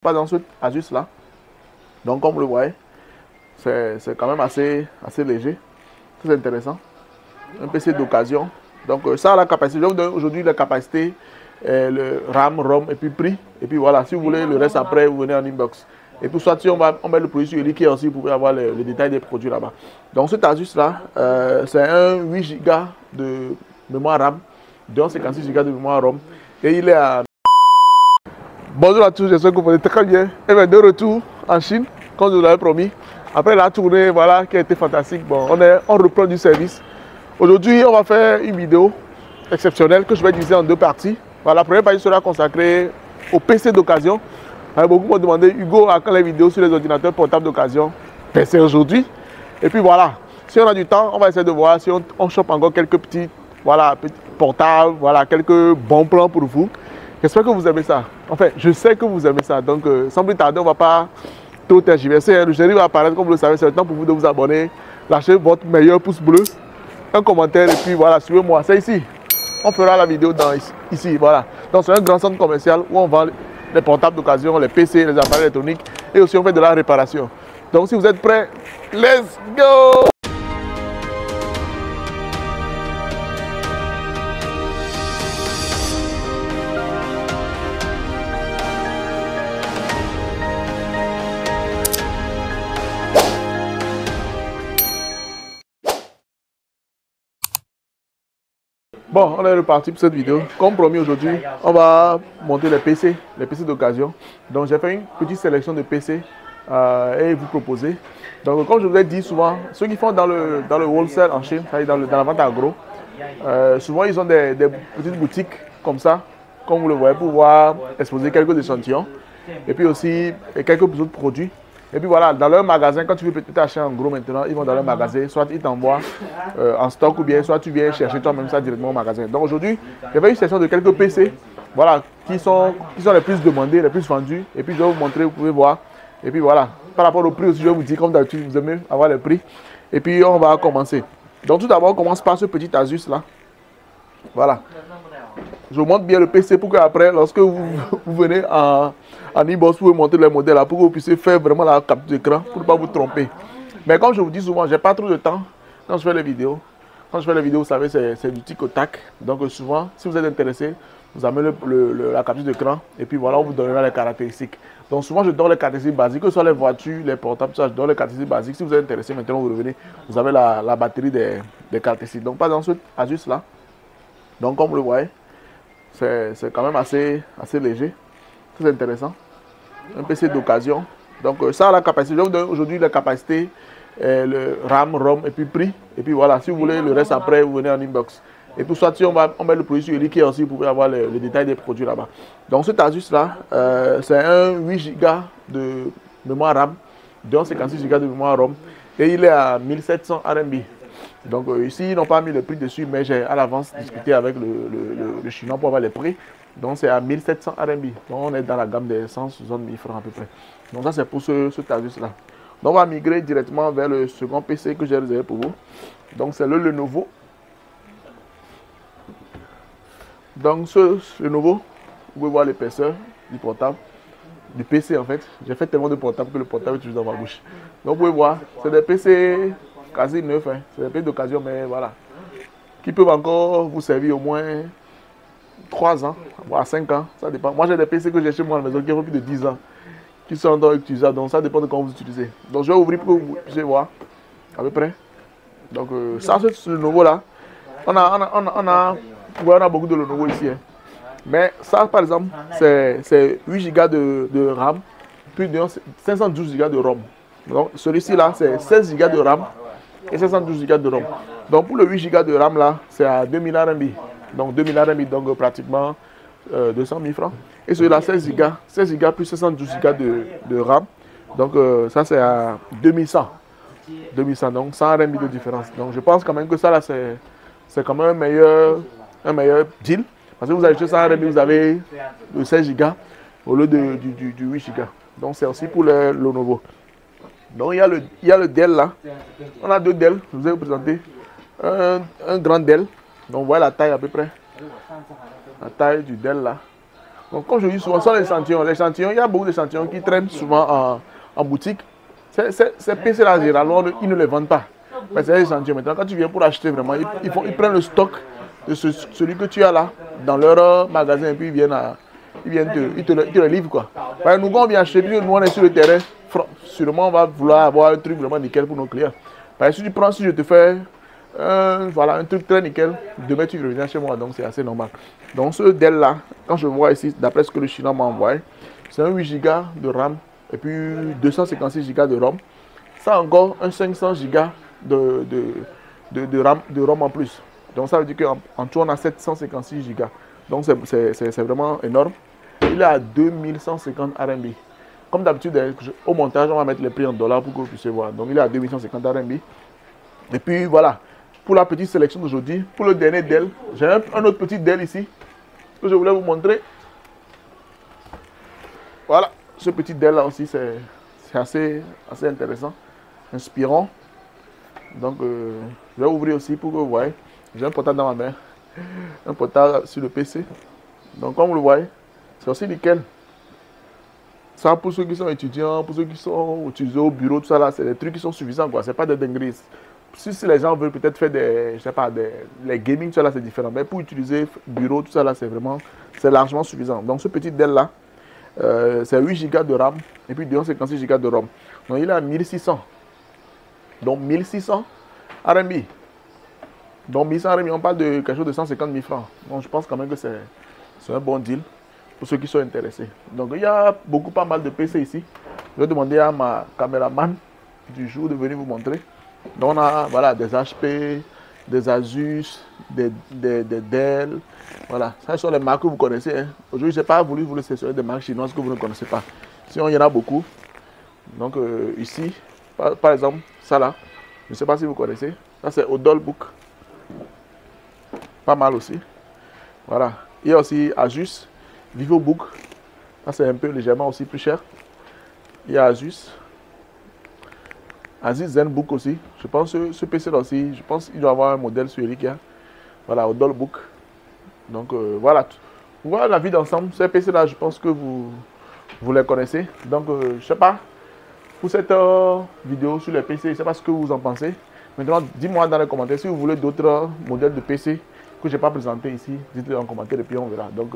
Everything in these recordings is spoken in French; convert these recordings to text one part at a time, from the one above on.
Pas dans ce Asus là. Donc comme vous le voyez, c'est quand même assez léger, très intéressant. Un PC d'occasion. Donc ça a la capacité, je vais vous donner aujourd'hui la capacité, le RAM, ROM et puis prix. Et puis voilà, si vous voulez le reste après, vous venez en inbox. Et pour ça, si on met le produit sur Eliki aussi, vous pouvez avoir le détail des produits là-bas. Donc cet Asus là, c'est un 8 Go de mémoire RAM, donc 56 Go de mémoire ROM. Et il est à... Bonjour à tous, j'espère que vous allez très bien. Et bien de retour en Chine, comme je vous l'avais promis. Après la tournée, voilà, qui a été fantastique. Bon, on reprend du service. Aujourd'hui, on va faire une vidéo exceptionnelle que je vais diviser en deux parties. Voilà, la première partie sera consacrée au PC d'occasion. Beaucoup m'ont demandé, Hugo, à quand les vidéos sur les ordinateurs portables d'occasion? Ben, c'est aujourd'hui. Et puis voilà, si on a du temps, on va essayer de voir si on chope encore quelques petits, voilà, petits portables, voilà, quelques bons plans pour vous. J'espère que vous aimez ça. Enfin, je sais que vous aimez ça. Donc, sans plus tarder, on ne va pas trop tergiverser. Le générique va apparaître, comme vous le savez. C'est le temps pour vous de vous abonner. Lâchez votre meilleur pouce bleu, un commentaire et puis voilà, suivez-moi. C'est ici. On fera la vidéo ici. Voilà. Donc, c'est un grand centre commercial où on vend les portables d'occasion, les PC, les appareils électroniques et aussi on fait de la réparation. Donc, si vous êtes prêts, let's go! Bon, on est reparti pour cette vidéo. Comme promis aujourd'hui, on va monter les PC d'occasion. Donc j'ai fait une petite sélection de PC et vous proposer. Donc comme je vous l'ai dit souvent, ceux qui font dans le wholesale en Chine, dans la vente agro, souvent ils ont des petites boutiques comme ça, comme vous le voyez, pour pouvoir exposer quelques échantillons. Et puis aussi quelques autres produits. Et puis voilà, dans leur magasin, quand tu veux peut-être acheter en gros maintenant, ils vont dans leur magasin, soit ils t'envoient en stock ou bien soit tu viens chercher toi-même ça directement au magasin. Donc aujourd'hui, j'ai fait une session de quelques PC, voilà, qui sont les plus demandés, les plus vendus. Et puis je vais vous montrer, vous pouvez voir. Et puis voilà, par rapport au prix aussi, je vais vous dire, comme d'habitude, vous aimez avoir les prix. Et puis on va commencer. Donc tout d'abord, on commence par ce petit Asus là. Voilà. Je vous montre bien le PC pour qu'après, lorsque vous venez en inbox, vous pouvez montrer les modèles là, pour que vous puissiez faire vraiment la capture d'écran pour ne pas vous tromper. Mais comme je vous dis souvent, je n'ai pas trop de temps quand je fais les vidéos. Quand je fais les vidéos, vous savez, c'est du tic au tac. Donc souvent, si vous êtes intéressé, vous amenez la capture d'écran et puis voilà, on vous donnera les caractéristiques. Donc souvent, je donne les caractéristiques basiques, que ce soit les voitures, les portables, ça, je donne les caractéristiques basiques. Si vous êtes intéressé, maintenant vous revenez, vous avez la batterie des caractéristiques. Donc pas dans ce Asus là. Donc comme vous le voyez, c'est quand même assez léger, très intéressant. Un PC d'occasion. Donc ça a la capacité, je vais vous donner aujourd'hui la capacité, le RAM, ROM et puis prix. Et puis voilà, si vous voulez le reste après, vous venez en inbox. Et pour ça, si on met le produit sur Eliki aussi, vous pouvez avoir le détail des produits là-bas. Donc cet Asus là, c'est un 8 Go de mémoire RAM, donc 56 Go de mémoire ROM. Et il est à 1700 RMB. Donc ici, ils n'ont pas mis le prix dessus, mais j'ai à l'avance discuté avec le chinois pour avoir les prix. Donc c'est à 1700 RMB. Donc on est dans la gamme des 160 000 francs à peu près. Donc ça c'est pour ce Asus là. Donc on va migrer directement vers le second PC que j'ai réservé pour vous. Donc c'est le Lenovo. Donc ce Lenovo, vous pouvez voir l'épaisseur du portable, du PC en fait. J'ai fait tellement de portables que le portable est toujours dans ma bouche. Donc vous pouvez voir, c'est des PC quasi neufs, hein. C'est des PC d'occasion, mais voilà. Qui peuvent encore vous servir au moins 3 ans, voire 5 ans, ça dépend. Moi j'ai des PC que j'ai chez moi à la maison qui ont plus de 10 ans, qui sont encore utilisables, donc ça dépend de comment vous utilisez. Donc je vais ouvrir pour que vous puissiez voir à peu près. Donc ça c'est le Lenovo là. On a beaucoup de Lenovo ici, hein. Mais ça par exemple c'est 8 Go de RAM, puis 512 Go de ROM. Donc celui-ci là c'est 16 Go de RAM et 512 Go de ROM. Donc pour le 8 Go de RAM là, c'est à 2000 RMB. Donc 2000 RMB, donc pratiquement 200 000 francs. Et celui-là, 16 Go plus 72 Go de RAM. Donc ça c'est à 2100. 2100, donc 100 RMB de différence. Donc je pense quand même que ça là, c'est quand même un meilleur deal. Parce que vous achetez 100 RMB, vous avez le 16 Go au lieu du 8 Go. Donc c'est aussi pour le Lenovo. Donc il y a le Dell là. On a deux Dell, je vous ai présenté. Un grand Dell. Donc vous voyez la taille à peu près. La taille du Dell là. Donc, comme je dis souvent, sans l'échantillon, il y a beaucoup d'échantillons qui traînent souvent en boutique. Ces PC-là, généralement, ils ne les vendent pas. Mais c'est des échantillons. Maintenant, quand tu viens pour acheter vraiment, ils prennent le stock de celui que tu as là dans leur magasin et puis ils te le livrent, quoi. Parce que nous, quand on vient acheter, nous on est sur le terrain, sûrement on va vouloir avoir un truc vraiment nickel pour nos clients. Parce que si je te fais voilà, un truc très nickel, demain tu reviens chez moi, donc c'est assez normal. Donc ce Dell là, quand je vois ici, d'après ce que le Chinois m'a envoyé, c'est un 8 Go de RAM et puis 256 Go de ROM. Ça encore un 500 Go de ROM en plus. Donc ça veut dire qu'en tout on a 756 Go. Donc c'est vraiment énorme. Il est à 2150 RMB. Comme d'habitude, au montage, on va mettre les prix en dollars pour que vous puissiez voir. Donc il est à 2150 RMB. Et puis voilà, pour la petite sélection d'aujourd'hui, pour le dernier Dell, j'ai un autre petit Dell ici que je voulais vous montrer. Voilà, ce petit Dell là aussi, c'est assez intéressant, inspirant. Donc je vais ouvrir aussi pour que vous voyez. J'ai un portable dans ma main, un portable sur le PC. Donc comme vous le voyez, c'est aussi nickel. Ça, pour ceux qui sont étudiants, pour ceux qui sont utilisés au bureau, tout ça là, c'est des trucs qui sont suffisants, quoi. C'est pas des dingueries. Si les gens veulent peut-être faire des, je sais pas, les gaming, tout ça là, c'est différent. Mais pour utiliser bureau, tout ça là, c'est largement suffisant. Donc ce petit Dell là, c'est 8 Go de RAM et puis 256 Go de ROM. Donc il est à 1600. Donc 1600 RMB. Donc 1100 RMB, on parle de quelque chose de 150 000 francs. Donc je pense quand même que c'est un bon deal pour ceux qui sont intéressés. Donc il y a pas mal de PC ici. Je vais demander à ma caméraman du jour de venir vous montrer. Donc on a voilà, des HP, des Asus, des Dell. Voilà, ça sont les marques que vous connaissez. Hein. Aujourd'hui, je n'ai pas voulu vous laisser sur des marques chinoises que vous ne connaissez pas. Sinon, il y en a beaucoup. Donc ici, par exemple, ça là, je ne sais pas si vous connaissez. Ça c'est Odolbook. Pas mal aussi. Voilà. Il y a aussi Asus, VivoBook. Ça c'est un peu légèrement aussi plus cher. Il y a Asus ZenBook aussi. Je pense que ce PC là aussi, je pense qu'il doit avoir un modèle sur Eric. Voilà, Odolbook. Donc voilà. Voilà la vie d'ensemble. Ces PC là, je pense que vous les connaissez. Donc je sais pas. Pour cette vidéo sur les PC, je ne sais pas ce que vous en pensez. Maintenant, dis-moi dans les commentaires si vous voulez d'autres modèles de PC que je n'ai pas présenté ici. Dites-le en commentaire et puis on verra. Donc,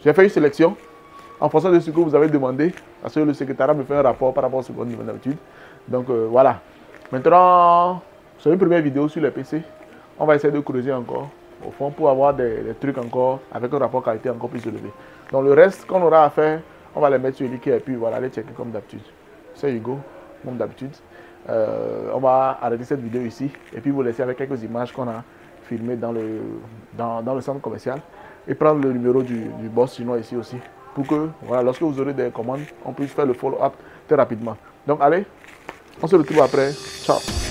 j'ai fait une sélection en fonction de ce que vous avez demandé. Parce que le secrétariat me fait un rapport par rapport à ce qu'on demande d'habitude. Donc, voilà. Maintenant, c'est une première vidéo sur les PC. On va essayer de creuser encore au fond pour avoir des trucs encore avec un rapport qualité encore plus élevé. Donc, le reste qu'on aura à faire, on va les mettre sur l'IKEA et puis voilà, les checker comme d'habitude. C'est Hugo, comme d'habitude. On va arrêter cette vidéo ici et puis vous laisser avec quelques images qu'on a filmées dans le centre commercial et prendre le numéro du boss chinois ici aussi pour que, voilà, lorsque vous aurez des commandes, on puisse faire le follow-up très rapidement. Donc allez, on se retrouve après. Ciao.